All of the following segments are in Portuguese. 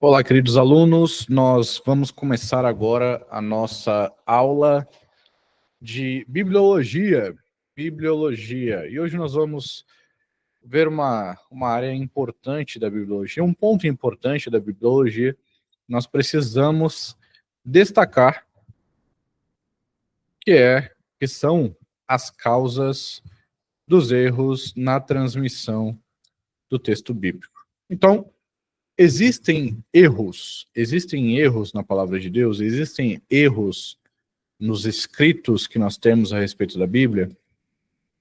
Olá, queridos alunos, nós vamos começar agora a nossa aula de bibliologia. E hoje nós vamos ver uma área importante da bibliologia, um ponto importante da bibliologia. Nós precisamos destacar que são as causas dos erros na transmissão do texto bíblico. Então, existem erros na palavra de Deus, existem erros nos escritos que nós temos a respeito da Bíblia.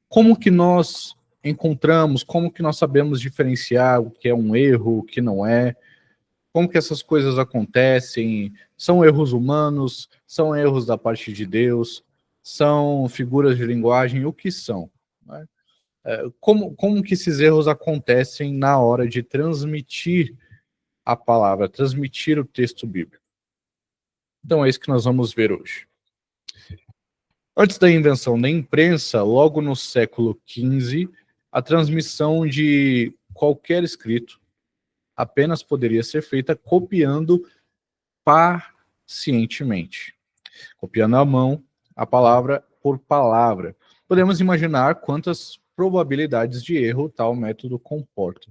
Como que nós encontramos, como que nós sabemos diferenciar o que é um erro, o que não é? Como que essas coisas acontecem? São erros humanos? São erros da parte de Deus? São figuras de linguagem? O que são? Né? Como que esses erros acontecem na hora de transmitir a palavra, transmitir o texto bíblico? Então é isso que nós vamos ver hoje. Antes da invenção da imprensa, logo no século XV, a transmissão de qualquer escrito apenas poderia ser feita copiando pacientemente, copiando à mão a palavra por palavra. Podemos imaginar quantas probabilidades de erro tal método comporta.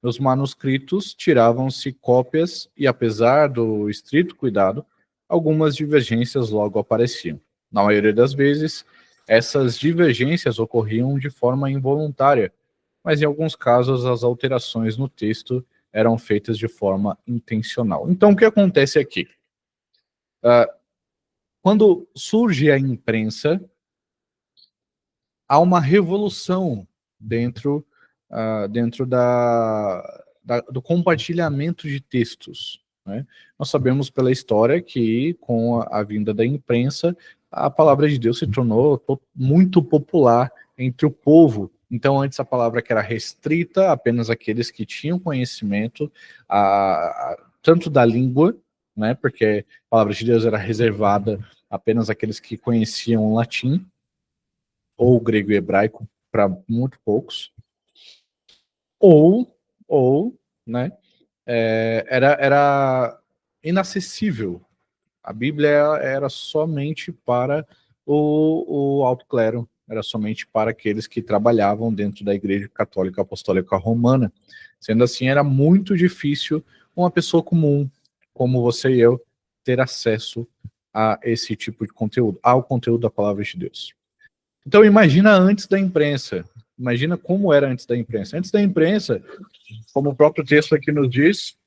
Nos manuscritos tiravam-se cópias e, apesar do estrito cuidado, algumas divergências logo apareciam. Na maioria das vezes, essas divergências ocorriam de forma involuntária, mas em alguns casos as alterações no texto eram feitas de forma intencional. Então, o que acontece aqui? Quando surge a imprensa, há uma revolução dentro do compartilhamento de textos. Né? Nós sabemos pela história que, com a vinda da imprensa, a palavra de Deus se tornou muito popular entre o povo. Então, antes a palavra que era restrita, apenas aqueles que tinham conhecimento, tanto da língua, né, porque a palavra de Deus era reservada apenas àqueles que conheciam o latim, ou grego e hebraico, para muito poucos, ou né, era inacessível. A Bíblia era somente para o alto clero, era somente para aqueles que trabalhavam dentro da Igreja Católica Apostólica Romana. Sendo assim, era muito difícil uma pessoa comum, como você e eu, ter acesso a esse tipo de conteúdo, ao conteúdo da Palavra de Deus. Então imagina antes da imprensa, imagina como era antes da imprensa. Antes da imprensa, como o próprio texto aqui nos diz,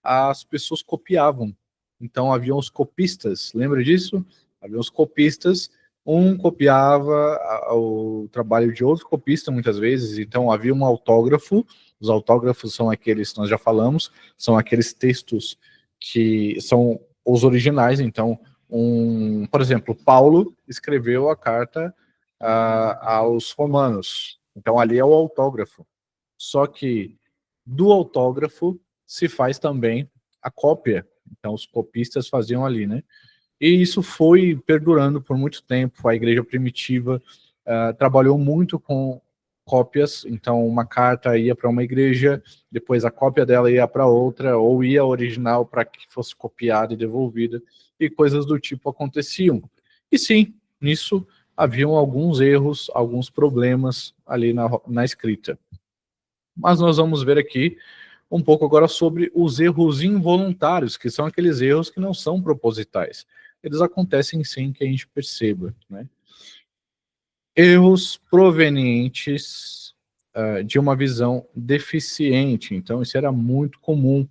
as pessoas copiavam. Então haviam os copistas, lembra disso? Haviam os copistas, um copiava o trabalho de outro copista muitas vezes, então havia um autógrafo. Os autógrafos são aqueles, nós já falamos, são aqueles textos que são os originais. Então, por exemplo, Paulo escreveu a carta aos romanos, então ali é o autógrafo. Só que do autógrafo se faz também a cópia. Então os copistas faziam ali, né? E isso foi perdurando por muito tempo. A igreja primitiva trabalhou muito com cópias. Então uma carta ia para uma igreja, depois a cópia dela ia para outra, ou ia original para que fosse copiada e devolvida, e coisas do tipo aconteciam. E sim, nisso haviam alguns erros, alguns problemas ali na escrita. Mas nós vamos ver aqui um pouco agora sobre os erros involuntários, que são aqueles erros que não são propositais. Eles acontecem sem que a gente perceba, né? Erros provenientes de uma visão deficiente. Então, isso era muito comum,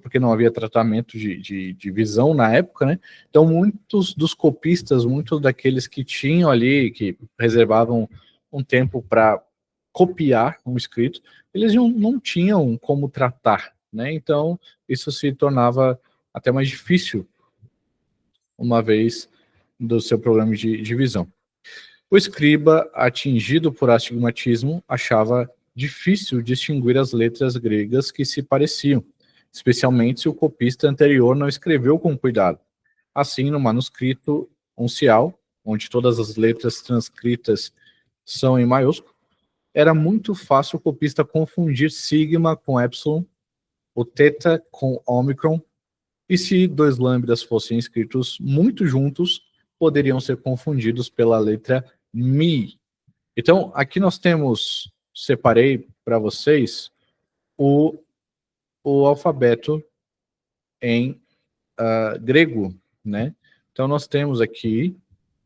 porque não havia tratamento de visão na época, né? Então, muitos dos copistas, muitos daqueles que tinham ali, que reservavam um tempo para copiar um escrito, eles não tinham como tratar, né? Então, isso se tornava até mais difícil, uma vez do seu problema de visão. O escriba, atingido por astigmatismo, achava difícil distinguir as letras gregas que se pareciam, especialmente se o copista anterior não escreveu com cuidado. Assim, no manuscrito uncial, onde todas as letras transcritas são em maiúsculo, era muito fácil o copista confundir sigma com epsilon o teta com ômicron, e se dois lambdas fossem escritos muito juntos, poderiam ser confundidos pela letra mi. Então, aqui nós temos, separei para vocês, o alfabeto em grego, né? Então, nós temos aqui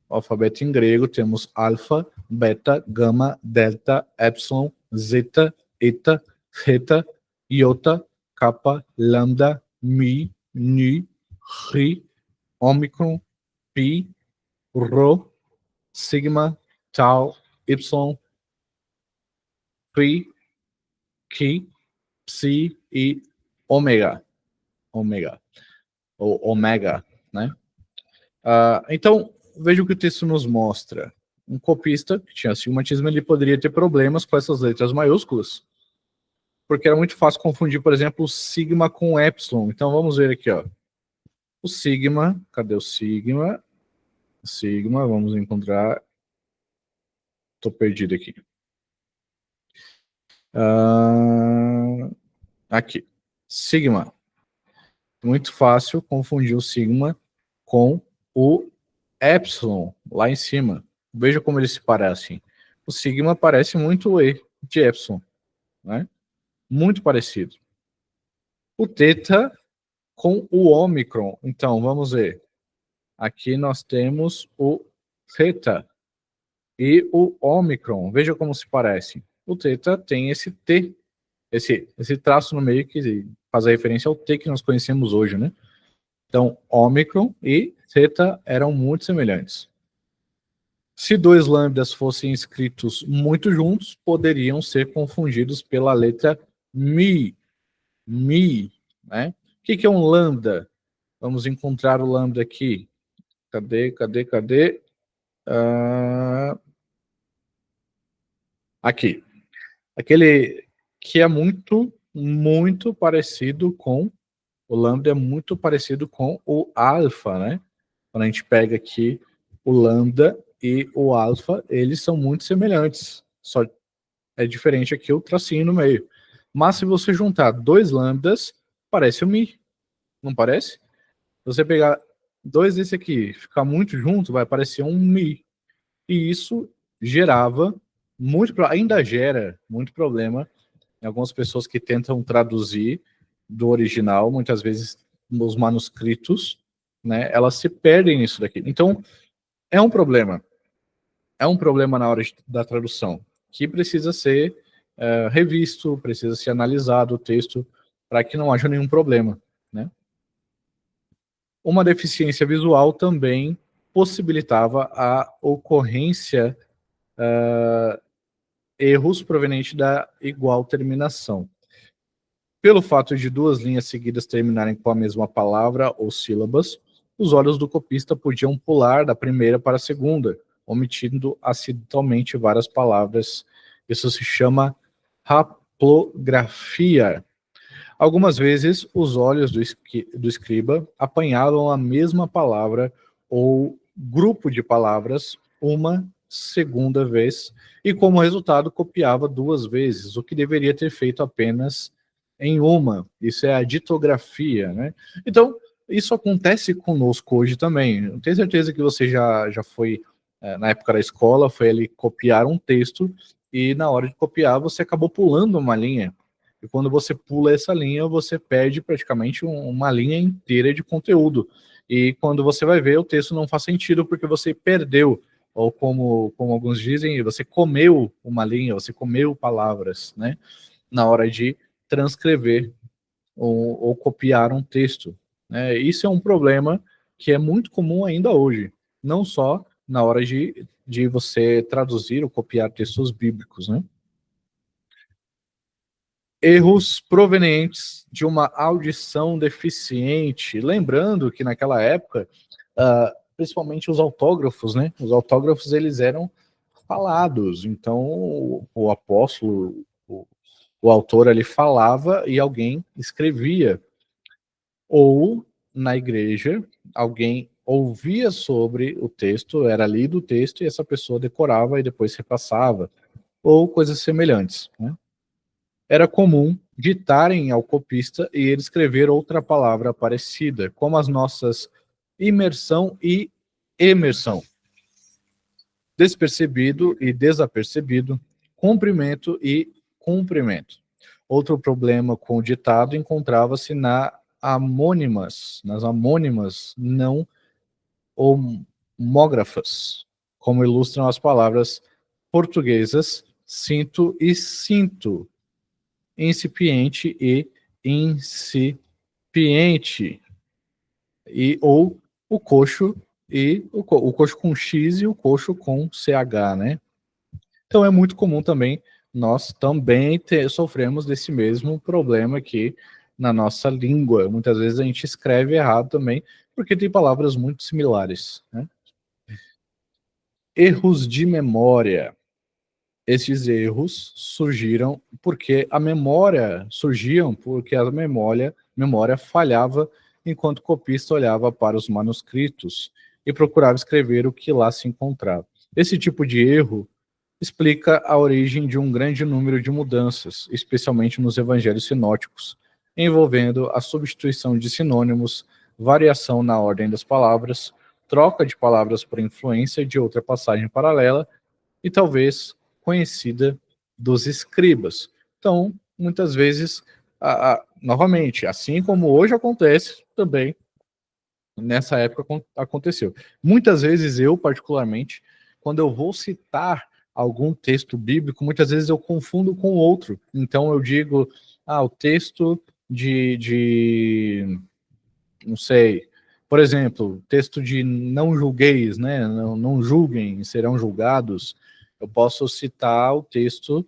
o alfabeto em grego, temos alfa, beta, gama, delta, epsilon, zeta, eta, theta, iota, kappa, lambda, mi, nu, rhi, omicron, pi, rho, sigma, tau, y, phi, chi, psi e ômega. Ômega. Ou omega, né? Então, veja o que o texto nos mostra. Um copista que tinha astigmatismo, ele poderia ter problemas com essas letras maiúsculas, porque era muito fácil confundir, por exemplo, o sigma com o epsilon. Então, vamos ver aqui, ó. O sigma, cadê o sigma? Sigma, vamos encontrar. Estou perdido aqui. Aqui. Sigma. Muito fácil confundir o sigma com o epsilon, lá em cima. Veja como eles se parecem. O sigma parece muito o E de epsilon, né? Muito parecido. O teta com o ômicron. Então, vamos ver. Aqui nós temos o theta e o ômicron. Veja como se parecem. O teta tem esse T, esse traço no meio que faz a referência ao T que nós conhecemos hoje, né? Então, ômicron e theta eram muito semelhantes. Se dois lambdas fossem escritos muito juntos, poderiam ser confundidos pela letra mi, né? O que é um lambda? Vamos encontrar o lambda aqui. Cadê? Aqui. Aquele que é muito parecido com o lambda, é muito parecido com o alfa, né? Quando a gente pega aqui o lambda e o alfa, eles são muito semelhantes. Só é diferente aqui o tracinho no meio. Mas se você juntar dois lambdas, parece o mi. Não parece? Se você pegar dois desse aqui, ficar muito junto, vai parecer um mi. E isso gerava ainda gera muito problema em algumas pessoas que tentam traduzir do original, muitas vezes nos manuscritos, né, elas se perdem nisso daqui. Então, é um problema. É um problema na hora da tradução, que precisa ser revisto, precisa ser analisado o texto, para que não haja nenhum problema, né? Uma deficiência visual também possibilitava a ocorrência erros provenientes da igual terminação. Pelo fato de duas linhas seguidas terminarem com a mesma palavra ou sílabas, os olhos do copista podiam pular da primeira para a segunda, omitindo acidentalmente várias palavras. Isso se chama haplografia. Algumas vezes, os olhos do escriba apanhavam a mesma palavra ou grupo de palavras uma segunda vez, e como resultado copiava duas vezes, o que deveria ter feito apenas em uma. Isso é a ditografia, né? Então, isso acontece conosco hoje também. Eu tenho certeza que você já foi, na época da escola, foi ali copiar um texto, e na hora de copiar você acabou pulando uma linha. E quando você pula essa linha, você perde praticamente uma linha inteira de conteúdo. E quando você vai ver, o texto não faz sentido porque você perdeu, ou como alguns dizem, você comeu uma linha, você comeu palavras, né? Na hora de transcrever ou copiar um texto, né? Isso é um problema que é muito comum ainda hoje, não só na hora de você traduzir ou copiar textos bíblicos, né? Erros provenientes de uma audição deficiente. Lembrando que naquela época, principalmente os autógrafos, né? Os autógrafos, eles eram falados. Então, o apóstolo, o autor ali falava e alguém escrevia. Ou, na igreja, alguém ouvia sobre o texto, era lido o texto e essa pessoa decorava e depois repassava. Ou coisas semelhantes, né? Era comum ditarem ao copista e ele escrever outra palavra parecida, como as nossas imersão e emersão, despercebido e desapercebido, comprimento e cumprimento. Outro problema com o ditado encontrava-se nas amônimas não homógrafas, como ilustram as palavras portuguesas cinto e cinto, incipiente e incipiente, ou o coxo o coxo com X e o coxo com CH, né? Então é muito comum também, nós também sofremos desse mesmo problema aqui na nossa língua. Muitas vezes a gente escreve errado também, porque tem palavras muito similares, né? Erros de memória. Estes erros surgiam porque a memória falhava enquanto o copista olhava para os manuscritos e procurava escrever o que lá se encontrava. Esse tipo de erro explica a origem de um grande número de mudanças, especialmente nos evangelhos sinóticos, envolvendo a substituição de sinônimos, variação na ordem das palavras, troca de palavras por influência de outra passagem paralela e talvez conhecida dos escribas. Então, muitas vezes, novamente, assim como hoje acontece, também nessa época aconteceu. Muitas vezes eu, particularmente, quando eu vou citar algum texto bíblico, muitas vezes eu confundo com outro. Então eu digo, o texto não sei, por exemplo, texto de não julgueis, né? Não julguem, serão julgados. Eu posso citar o texto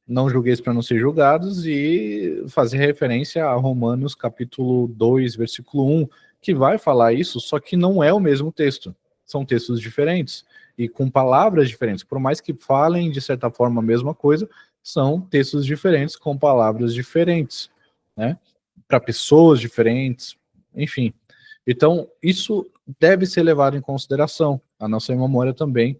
não julgueis para não ser julgados e fazer referência a Romanos capítulo 2, versículo 1, que vai falar isso, só que não é o mesmo texto. São textos diferentes e com palavras diferentes. Por mais que falem, de certa forma, a mesma coisa, são textos diferentes com palavras diferentes, né? Para pessoas diferentes, enfim. Então, isso deve ser levado em consideração. A nossa memória também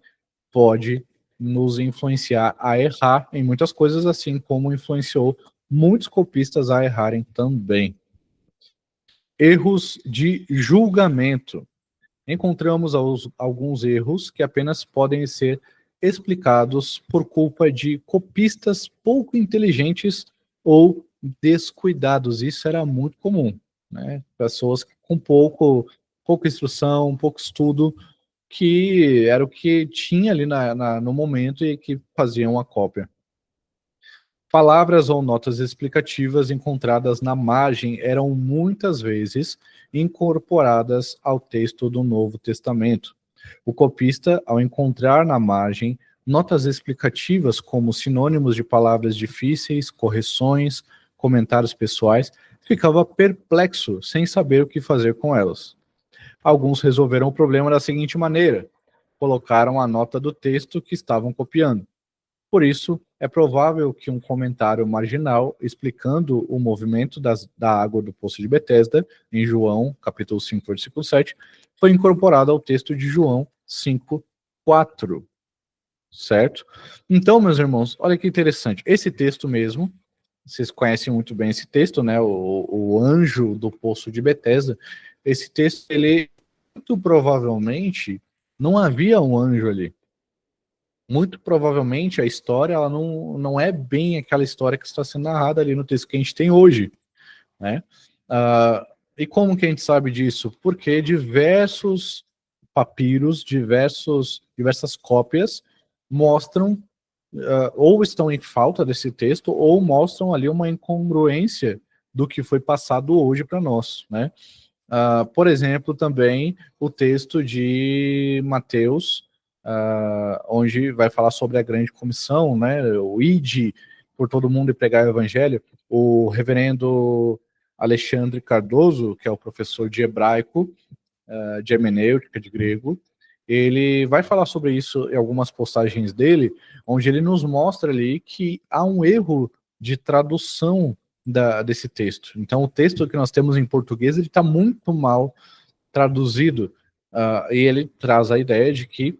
pode nos influenciar a errar em muitas coisas, assim como influenciou muitos copistas a errarem também. Erros de julgamento. Encontramos alguns erros que apenas podem ser explicados por culpa de copistas pouco inteligentes ou descuidados. Isso era muito comum, né? Pessoas com pouca instrução, pouco estudo, que era o que tinha ali no momento e que faziam a cópia. Palavras ou notas explicativas encontradas na margem eram muitas vezes incorporadas ao texto do Novo Testamento. O copista, ao encontrar na margem notas explicativas como sinônimos de palavras difíceis, correções, comentários pessoais, ficava perplexo, sem saber o que fazer com elas. Alguns resolveram o problema da seguinte maneira: colocaram a nota do texto que estavam copiando. Por isso, é provável que um comentário marginal explicando o movimento da água do poço de Betesda, em João, capítulo 5, versículo 7, foi incorporado ao texto de João 5, 4. Certo? Então, meus irmãos, olha que interessante. Esse texto mesmo, vocês conhecem muito bem esse texto, né? O anjo do poço de Betesda. Esse texto, ele muito provavelmente não havia um anjo ali. Muito provavelmente a história ela não é bem aquela história que está sendo narrada ali no texto que a gente tem hoje, né? E como que a gente sabe disso? Porque diversos papiros, diversas cópias mostram ou estão em falta desse texto ou mostram ali uma incongruência do que foi passado hoje para nós, né? Por exemplo, também o texto de Mateus, onde vai falar sobre a grande comissão, né, o ide por todo mundo e pregar o evangelho. O reverendo Alexandre Cardoso, que é o professor de hebraico, de hermenêutica, de grego, ele vai falar sobre isso em algumas postagens dele, onde ele nos mostra ali que há um erro de tradução desse texto. Então, o texto que nós temos em português, ele está muito mal traduzido, e ele traz a ideia de que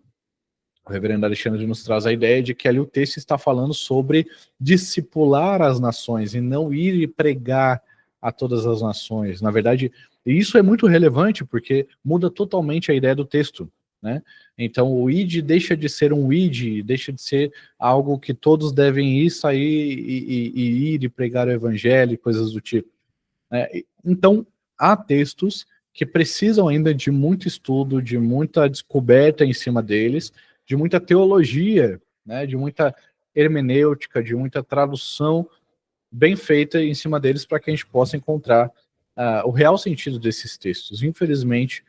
O reverendo Alexandre nos traz a ideia de que ali o texto está falando sobre discipular as nações e não ir e pregar a todas as nações. Na verdade, isso é muito relevante porque muda totalmente a ideia do texto, né? Então, o id deixa de ser um id, deixa de ser algo que todos devem ir, sair e ir e pregar o evangelho e coisas do tipo, né? Então, há textos que precisam ainda de muito estudo, de muita descoberta em cima deles, de muita teologia, né, de muita hermenêutica, de muita tradução bem feita em cima deles para que a gente possa encontrar o real sentido desses textos. Infelizmente,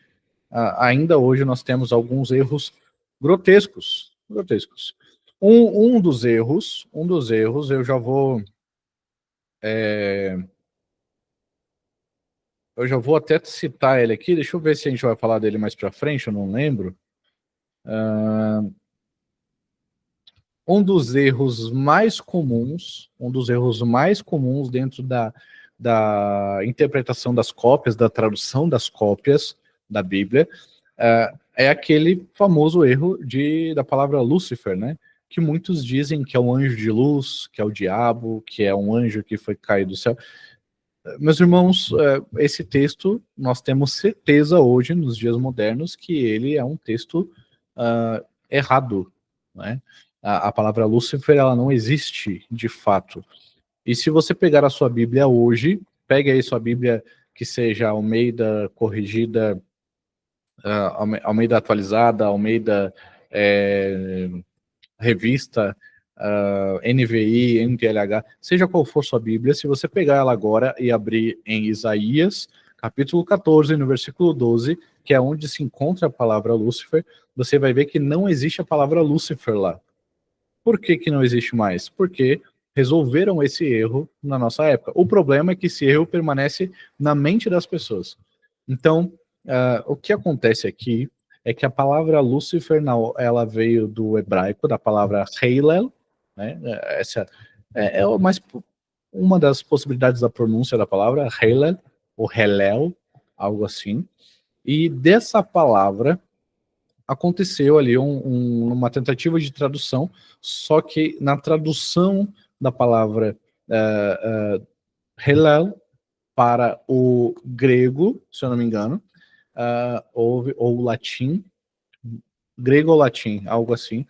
ainda hoje nós temos alguns erros grotescos, grotescos. Um dos erros, eu já vou até citar ele aqui, deixa eu ver se a gente vai falar dele mais para frente, eu não lembro. Um dos erros mais comuns dentro da interpretação das cópias, da tradução das cópias da Bíblia, é aquele famoso erro da palavra Lúcifer, né? Que muitos dizem que é um anjo de luz, que é o diabo, que é um anjo que foi caído do céu. Meus irmãos, esse texto, nós temos certeza hoje, nos dias modernos, que ele é um texto errado, né? A palavra Lúcifer, ela não existe de fato. E se você pegar a sua Bíblia hoje, pegue aí sua Bíblia que seja Almeida corrigida, Almeida atualizada, Almeida revista, NVI, NTLH, seja qual for sua Bíblia, se você pegar ela agora e abrir em Isaías, capítulo 14, no versículo 12, que é onde se encontra a palavra Lúcifer, você vai ver que não existe a palavra Lúcifer lá. Por que que não existe mais? Porque resolveram esse erro na nossa época. O problema é que esse erro permanece na mente das pessoas. Então, o que acontece aqui é que a palavra Lúcifer, ela veio do hebraico, da palavra Heilel, né? Essa é uma das possibilidades da pronúncia da palavra, Heilel, ou Helel, algo assim. E dessa palavra aconteceu ali uma tentativa de tradução, só que na tradução da palavra Hillel para o grego, se eu não me engano, ou latim, grego ou latim, algo assim,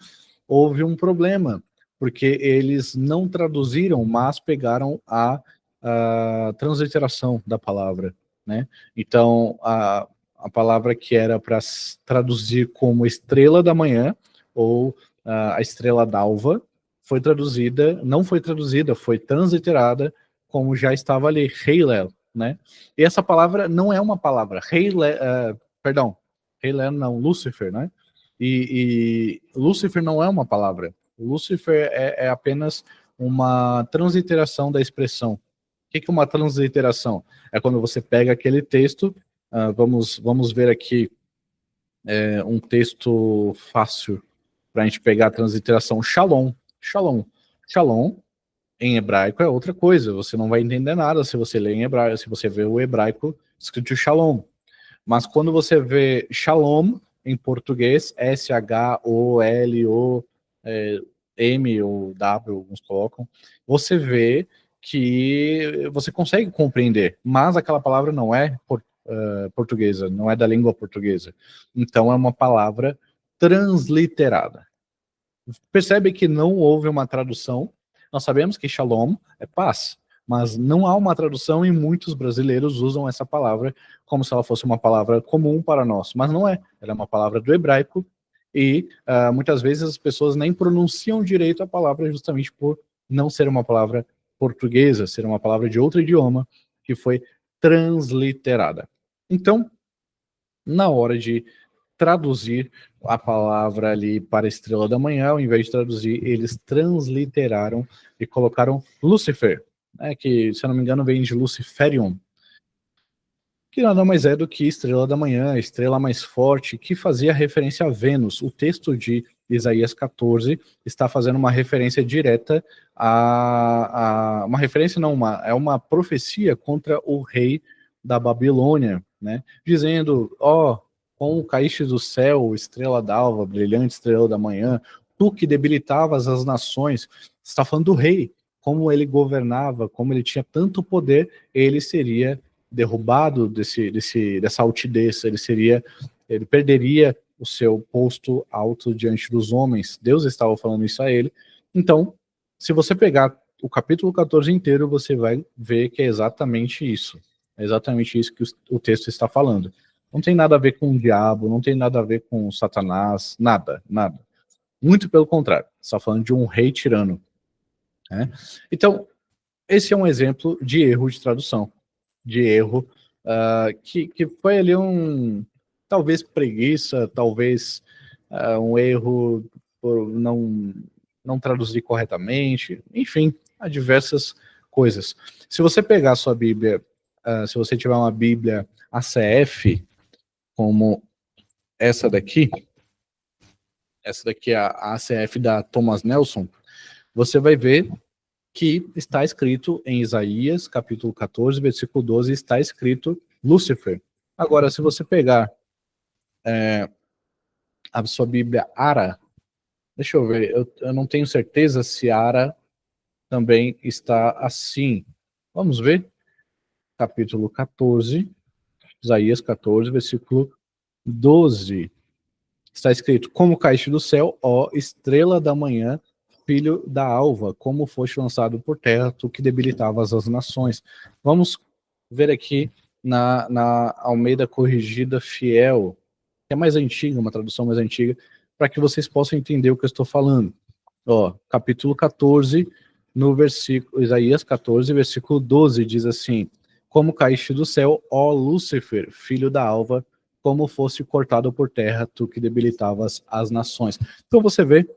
houve um problema, porque eles não traduziram, mas pegaram a transliteração da palavra, né? Então, a palavra que era para traduzir como estrela da manhã, ou a estrela d'alva, foi traduzida, não foi traduzida, foi transliterada como já estava ali, Heilel, né? E essa palavra não é uma palavra, perdão, Heilel não, Lúcifer, né? E Lúcifer não é uma palavra. Lúcifer é apenas uma transliteração da expressão. O que é uma transliteração? É quando você pega aquele texto, vamos ver aqui um texto fácil para a gente pegar a transliteração. Shalom. Shalom. Shalom, em hebraico, é outra coisa. Você não vai entender nada se você ler em hebraico, se você vê o hebraico escrito Shalom. Mas quando você vê Shalom, em português, S-H-O-L-O-M ou W, alguns colocam, você vê que você consegue compreender, mas aquela palavra não é portuguesa, não é da língua portuguesa. Então é uma palavra transliterada. Percebe que não houve uma tradução. Nós sabemos que Shalom é paz, mas não há uma tradução e muitos brasileiros usam essa palavra como se ela fosse uma palavra comum para nós, mas não é. Ela é uma palavra do hebraico e muitas vezes as pessoas nem pronunciam direito a palavra justamente por não ser uma palavra portuguesa, ser uma palavra de outro idioma que foi transliterada. Então, na hora de traduzir a palavra ali para Estrela da Manhã, ao invés de traduzir, eles transliteraram e colocaram Lucifer, né, que, se eu não me engano, vem de Luciferium, que nada mais é do que Estrela da Manhã, estrela mais forte, que fazia referência a Vênus. O texto de Isaías 14 está fazendo uma referência direta uma referência não, é uma profecia contra o rei da Babilônia, né, dizendo, como caíste do céu, estrela d'alva, brilhante estrela da manhã, tu que debilitavas as nações. Está falando do rei, como ele governava, como ele tinha tanto poder, ele seria derrubado dessa altidez, ele perderia o seu posto alto diante dos homens. Deus estava falando isso a ele. Então, se você pegar o capítulo 14 inteiro, você vai ver que é exatamente isso. É exatamente isso que o texto está falando. Não tem nada a ver com o diabo, não tem nada a ver com Satanás, nada, nada. Muito pelo contrário, está falando de um rei tirano. Né? Então, esse é um exemplo de erro de tradução, de erro que foi ali talvez preguiça, talvez um erro por não traduzir corretamente, enfim, há diversas coisas. Se você pegar a sua Bíblia, se você tiver uma Bíblia ACF, como essa daqui é a ACF da Thomas Nelson, você vai ver que está escrito em Isaías, capítulo 14, versículo 12, está escrito Lúcifer. Agora, se você pegar a sua Bíblia Ara, deixa eu ver, eu não tenho certeza se Ara também está assim. Vamos ver? Capítulo 14, Isaías 14, versículo 12. Está escrito, como caíste do céu, ó estrela da manhã, filho da alva, como foste lançado por terra, tu que debilitavas as nações. Vamos ver aqui na Almeida Corrigida Fiel, que é mais antiga, uma tradução mais antiga, para que vocês possam entender o que eu estou falando. Ó, capítulo 14, no versículo, Isaías 14, versículo 12, diz assim, como caíste do céu, ó Lúcifer, filho da alva, como fosse cortado por terra, tu que debilitavas as nações. Então você vê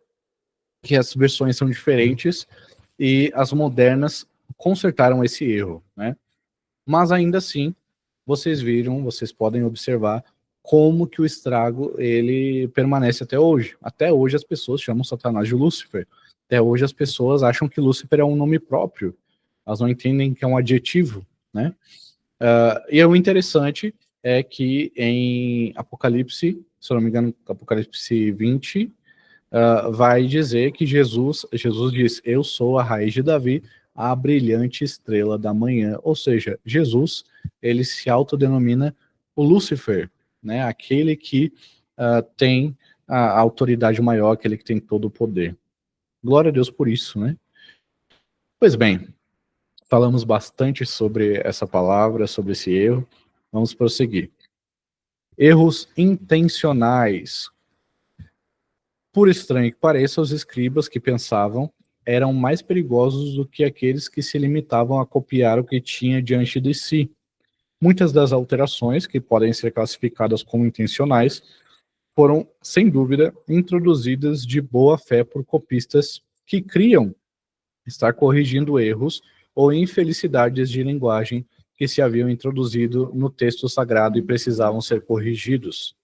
que as versões são diferentes e as modernas consertaram esse erro, né? Mas ainda assim, vocês podem observar como que o estrago ele permanece até hoje. Até hoje as pessoas chamam Satanás de Lúcifer. Até hoje as pessoas acham que Lúcifer é um nome próprio. Elas não entendem que é um adjetivo, né? E o interessante é que em Apocalipse, se eu não me engano, Apocalipse 20, vai dizer que Jesus diz, eu sou a raiz de Davi, a brilhante estrela da manhã. Ou seja, Jesus, ele se autodenomina o Lúcifer, né? Aquele que tem a autoridade maior, aquele que tem todo o poder. Glória a Deus por isso, né? Pois bem, falamos bastante sobre essa palavra, sobre esse erro. Vamos prosseguir. Erros intencionais. Por estranho que pareça, os escribas que pensavam eram mais perigosos do que aqueles que se limitavam a copiar o que tinha diante de si. Muitas das alterações, que podem ser classificadas como intencionais, foram, sem dúvida, introduzidas de boa fé por copistas que criam estar corrigindo erros ou infelicidades de linguagem que se haviam introduzido no texto sagrado e precisavam ser corrigidos.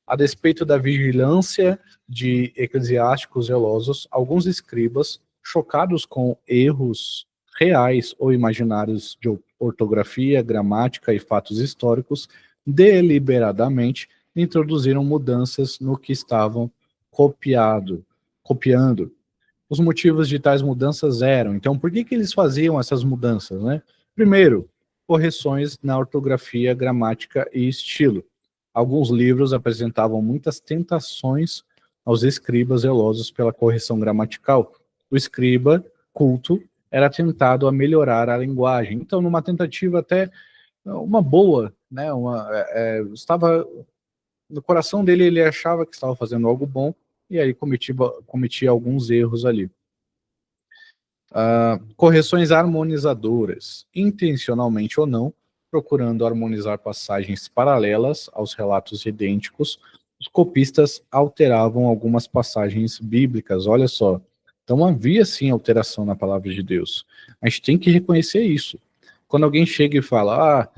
A despeito da vigilância de eclesiásticos zelosos, alguns escribas, chocados com erros reais ou imaginários de ortografia, gramática e fatos históricos, deliberadamente introduziram mudanças no que estavam copiando. Os motivos de tais mudanças eram, então, por que eles faziam essas mudanças, né? Primeiro, correções na ortografia, gramática e estilo. Alguns livros apresentavam muitas tentações aos escribas zelosos pela correção gramatical. O escriba culto era tentado a melhorar a linguagem. Então, numa tentativa até uma boa, né? Estava no coração dele, ele achava que estava fazendo algo bom e aí cometia alguns erros ali. Correções harmonizadoras, intencionalmente ou não, procurando harmonizar passagens paralelas aos relatos idênticos, os copistas alteravam algumas passagens bíblicas, olha só. Então havia sim alteração na palavra de Deus. A gente tem que reconhecer isso. Quando alguém chega e fala,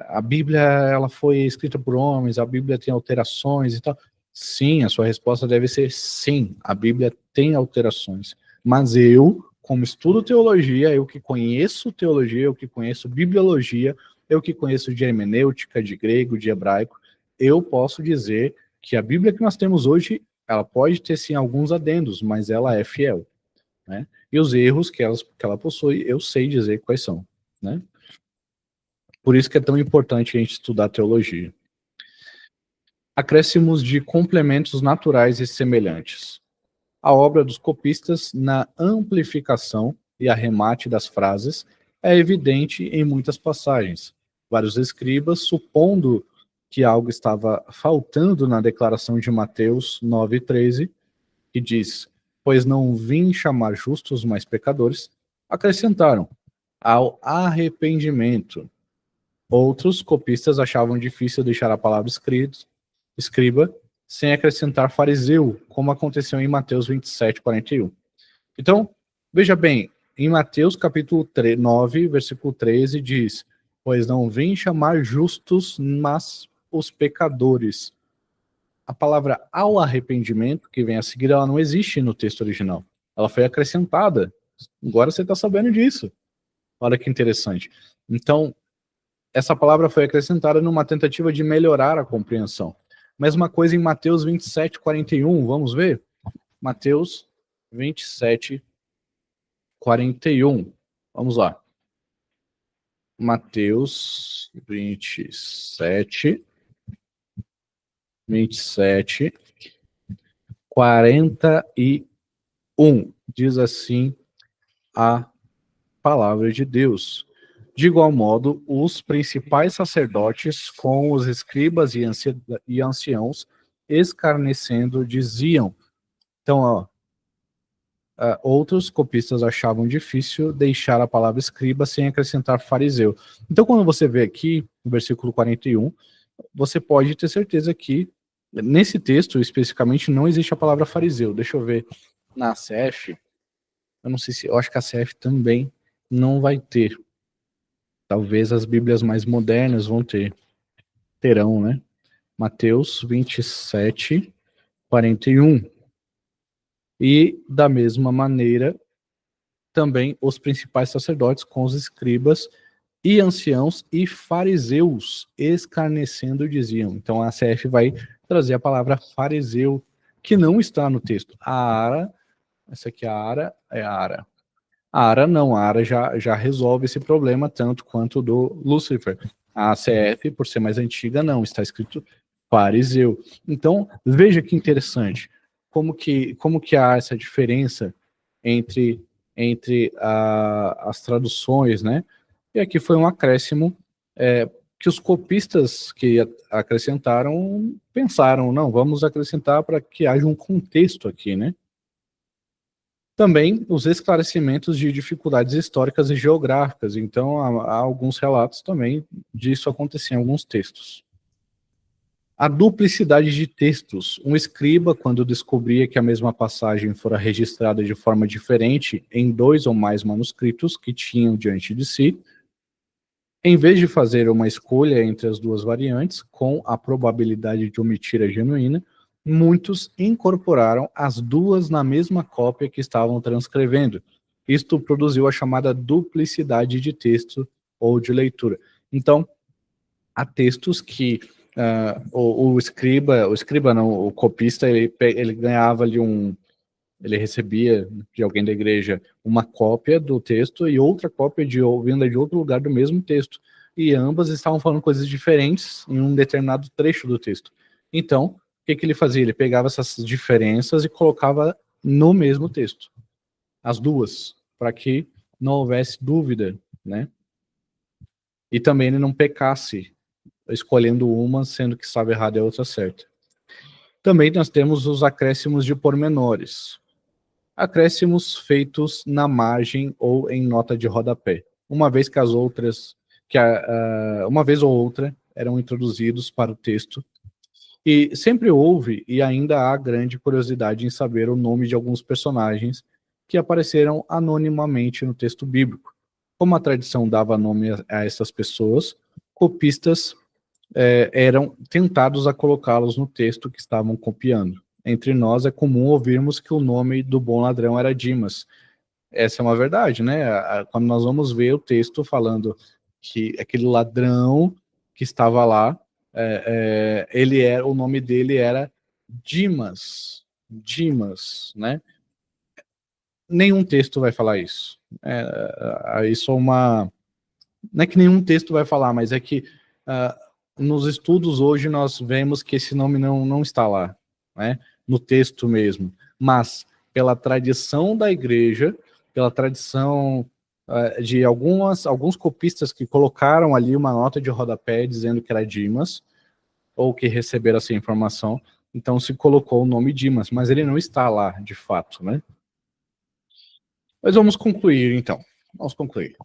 a Bíblia ela foi escrita por homens, a Bíblia tem alterações e tal. Sim, a sua resposta deve ser sim, a Bíblia tem alterações. Mas eu, como estudo teologia, eu que conheço teologia, eu que conheço bibliologia, eu que conheço de hermenêutica, de grego, de hebraico, eu posso dizer que a Bíblia que nós temos hoje, ela pode ter sim alguns adendos, mas ela é fiel, né? E os erros que ela possui, eu sei dizer quais são, né? Por isso que é tão importante a gente estudar teologia. Acréscimos de complementos naturais e semelhantes. A obra dos copistas na amplificação e arremate das frases é evidente em muitas passagens. Vários escribas, supondo que algo estava faltando na declaração de Mateus 9,13, que diz: "Pois não vim chamar justos, mas pecadores", acrescentaram: "ao arrependimento". Outros copistas achavam difícil deixar a palavra escriba, sem acrescentar fariseu, como aconteceu em Mateus 27:41. Então, veja bem, em Mateus capítulo 9, versículo 13, diz: "Pois não vim chamar justos, mas os pecadores". A palavra "ao arrependimento", que vem a seguir, ela não existe no texto original. Ela foi acrescentada. Agora você está sabendo disso. Olha que interessante. Então, essa palavra foi acrescentada numa tentativa de melhorar a compreensão. Mesma coisa em Mateus 27:41, vamos ver? Mateus 27:41. Vamos lá. Mateus 27, 41. Diz assim a palavra de Deus: "De igual modo, os principais sacerdotes, com os escribas e anciãos, escarnecendo, diziam". Então, ó, outros copistas achavam difícil deixar a palavra escriba sem acrescentar fariseu. Então, quando você vê aqui, no versículo 41, você pode ter certeza que, nesse texto, especificamente, não existe a palavra fariseu. Deixa eu ver na ACF, eu não sei se, eu acho que a ACF também não vai ter. Talvez as Bíblias mais modernas terão, né? Mateus 27:41. E, da mesma maneira, também os principais sacerdotes com os escribas e anciãos e fariseus escarnecendo diziam. Então a CF vai trazer a palavra fariseu, que não está no texto. A Ara, essa aqui é a Ara. A Ara não, a Ara já resolve esse problema tanto quanto do Lúcifer. A CF, por ser mais antiga, não, está escrito fariseu. Então, veja que interessante, como que há essa diferença entre as traduções, né? E aqui foi um acréscimo que os copistas que acrescentaram pensaram, não, vamos acrescentar para que haja um contexto aqui, né? Também os esclarecimentos de dificuldades históricas e geográficas. Então, há alguns relatos também disso acontecer em alguns textos. A duplicidade de textos. Um escriba, quando descobria que a mesma passagem fora registrada de forma diferente em 2 ou mais manuscritos que tinham diante de si, em vez de fazer uma escolha entre as duas variantes, com a probabilidade de omitir a genuína, muitos incorporaram as duas na mesma cópia que estavam transcrevendo. Isto produziu a chamada duplicidade de texto ou de leitura. Então, há textos que o escriba não, o copista, ele ganhava ali ele recebia de alguém da igreja uma cópia do texto e outra cópia vinda de outro lugar do mesmo texto. E ambas estavam falando coisas diferentes em um determinado trecho do texto. Então, o que ele fazia? Ele pegava essas diferenças e colocava no mesmo texto. As duas, para que não houvesse dúvida, né? E também ele não pecasse escolhendo uma, sendo que estava errada e a outra certa. Também nós temos os acréscimos de pormenores. Acréscimos feitos na margem ou em nota de rodapé, uma vez que as outras, uma vez ou outra, eram introduzidos para o texto. E sempre houve e ainda há grande curiosidade em saber o nome de alguns personagens que apareceram anonimamente no texto bíblico. Como a tradição dava nome a essas pessoas, copistas eram tentados a colocá-los no texto que estavam copiando. Entre nós é comum ouvirmos que o nome do bom ladrão era Dimas. Essa é uma verdade, né? Quando nós vamos ver o texto falando que aquele ladrão que estava lá, o nome dele era Dimas, né? Nenhum texto vai falar isso. Isso é uma... Não é que nenhum texto vai falar, mas é que nos estudos hoje nós vemos que esse nome não está lá, né? No texto mesmo. Mas, pela tradição da igreja, pela tradição de alguns copistas que colocaram ali uma nota de rodapé dizendo que era Dimas, ou que receberam essa informação, então se colocou o nome Dimas, mas ele não está lá, de fato, né? Mas vamos concluir, então. Vamos concluir.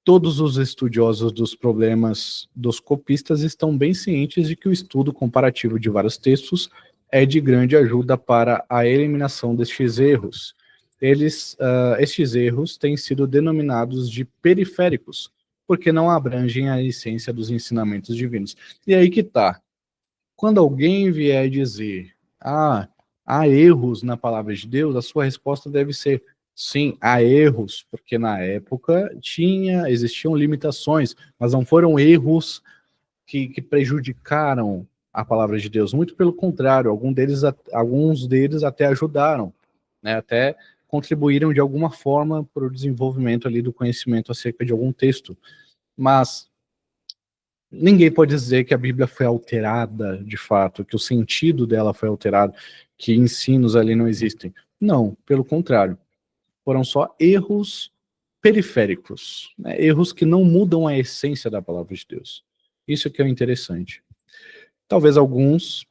Todos os estudiosos dos problemas dos copistas estão bem cientes de que o estudo comparativo de vários textos é de grande ajuda para a eliminação destes erros. Estes erros têm sido denominados de periféricos, porque não abrangem a essência dos ensinamentos divinos. E aí que está. Quando alguém vier dizer, há erros na palavra de Deus, a sua resposta deve ser, sim, há erros, porque na época existiam limitações, mas não foram erros que prejudicaram a palavra de Deus, muito pelo contrário, alguns deles até ajudaram, né, até contribuíram de alguma forma para o desenvolvimento ali do conhecimento acerca de algum texto, mas ninguém pode dizer que a Bíblia foi alterada, de fato, que o sentido dela foi alterado, que ensinos ali não existem. Não, pelo contrário. Foram só erros periféricos, né? Erros que não mudam a essência da palavra de Deus. Isso que é o interessante. Talvez alguns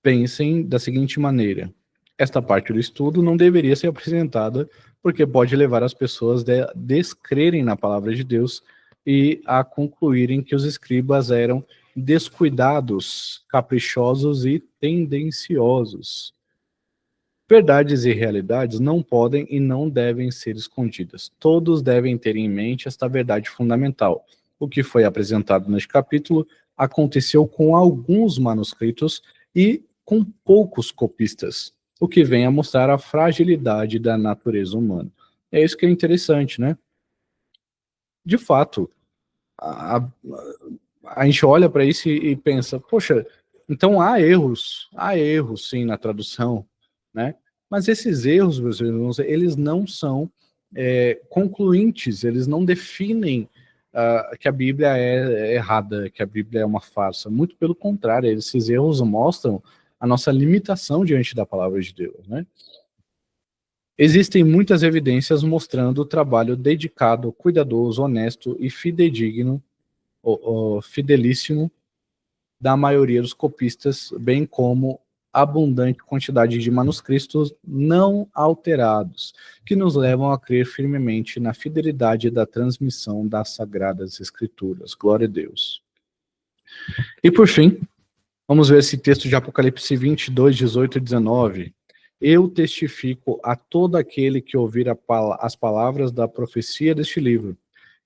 pensem da seguinte maneira: esta parte do estudo não deveria ser apresentada porque pode levar as pessoas a descrerem na palavra de Deus e a concluírem que os escribas eram descuidados, caprichosos e tendenciosos. Verdades e realidades não podem e não devem ser escondidas. Todos devem ter em mente esta verdade fundamental. O que foi apresentado neste capítulo aconteceu com alguns manuscritos e com poucos copistas, o que vem a mostrar a fragilidade da natureza humana. É isso que é interessante, né? De fato, a gente olha para isso e pensa, poxa, então há erros sim na tradução, né? Mas esses erros, meus irmãos, eles não são concluintes, eles não definem que a Bíblia é errada, que a Bíblia é uma farsa. Muito pelo contrário, esses erros mostram a nossa limitação diante da palavra de Deus, né? Existem muitas evidências mostrando o trabalho dedicado, cuidadoso, honesto e fidedigno, fidelíssimo da maioria dos copistas, bem como abundante quantidade de manuscritos não alterados, que nos levam a crer firmemente na fidelidade da transmissão das Sagradas Escrituras. Glória a Deus. E por fim, vamos ver esse texto de Apocalipse 22, 18 e 19. Eu testifico a todo aquele que ouvir as palavras da profecia deste livro.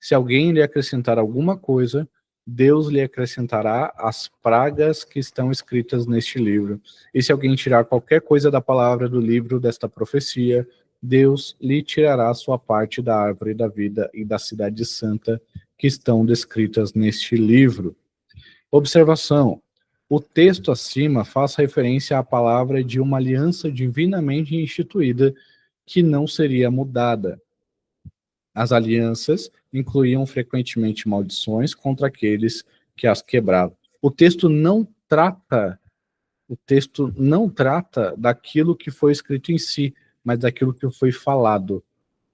Se alguém lhe acrescentar alguma coisa, Deus lhe acrescentará as pragas que estão escritas neste livro. E se alguém tirar qualquer coisa da palavra do livro desta profecia, Deus lhe tirará a sua parte da árvore da vida e da cidade santa que estão descritas neste livro. Observação: o texto acima faz referência à palavra de uma aliança divinamente instituída que não seria mudada. As alianças incluíam frequentemente maldições contra aqueles que as quebravam. O texto não trata daquilo que foi escrito em si, mas daquilo que foi falado.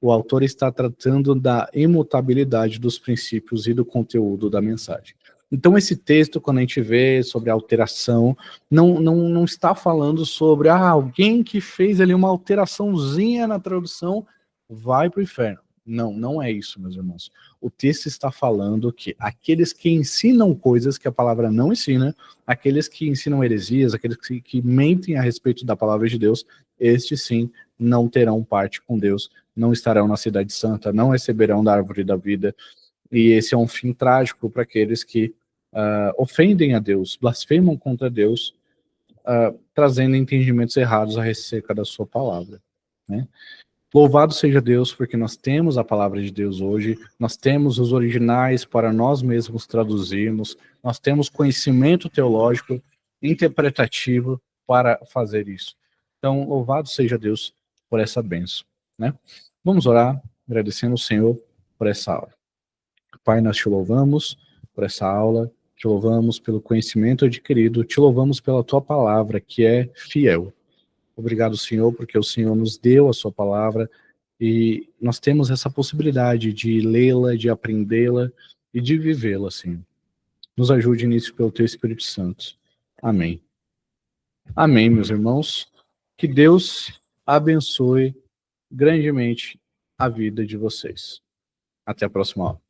O autor está tratando da imutabilidade dos princípios e do conteúdo da mensagem. Então, esse texto, quando a gente vê sobre a alteração, não está falando sobre alguém que fez ali uma alteraçãozinha na tradução, vai para o inferno. Não é isso, meus irmãos. O texto está falando que aqueles que ensinam coisas que a palavra não ensina, aqueles que ensinam heresias, aqueles que mentem a respeito da palavra de Deus, estes sim não terão parte com Deus, não estarão na cidade santa, não receberão da árvore da vida, e esse é um fim trágico para aqueles que ofendem a Deus, blasfemam contra Deus, trazendo entendimentos errados a respeito da sua palavra, né? Louvado seja Deus, porque nós temos a palavra de Deus hoje, nós temos os originais para nós mesmos traduzirmos, nós temos conhecimento teológico, interpretativo para fazer isso. Então, louvado seja Deus por essa bênção, né? Vamos orar, agradecendo ao Senhor por essa aula. Pai, nós te louvamos por essa aula, te louvamos pelo conhecimento adquirido, te louvamos pela tua palavra, que é fiel. Obrigado, Senhor, porque o Senhor nos deu a sua palavra e nós temos essa possibilidade de lê-la, de aprendê-la e de vivê-la, Senhor. Nos ajude nisso pelo teu Espírito Santo. Amém. Amém, meus irmãos. Que Deus abençoe grandemente a vida de vocês. Até a próxima aula.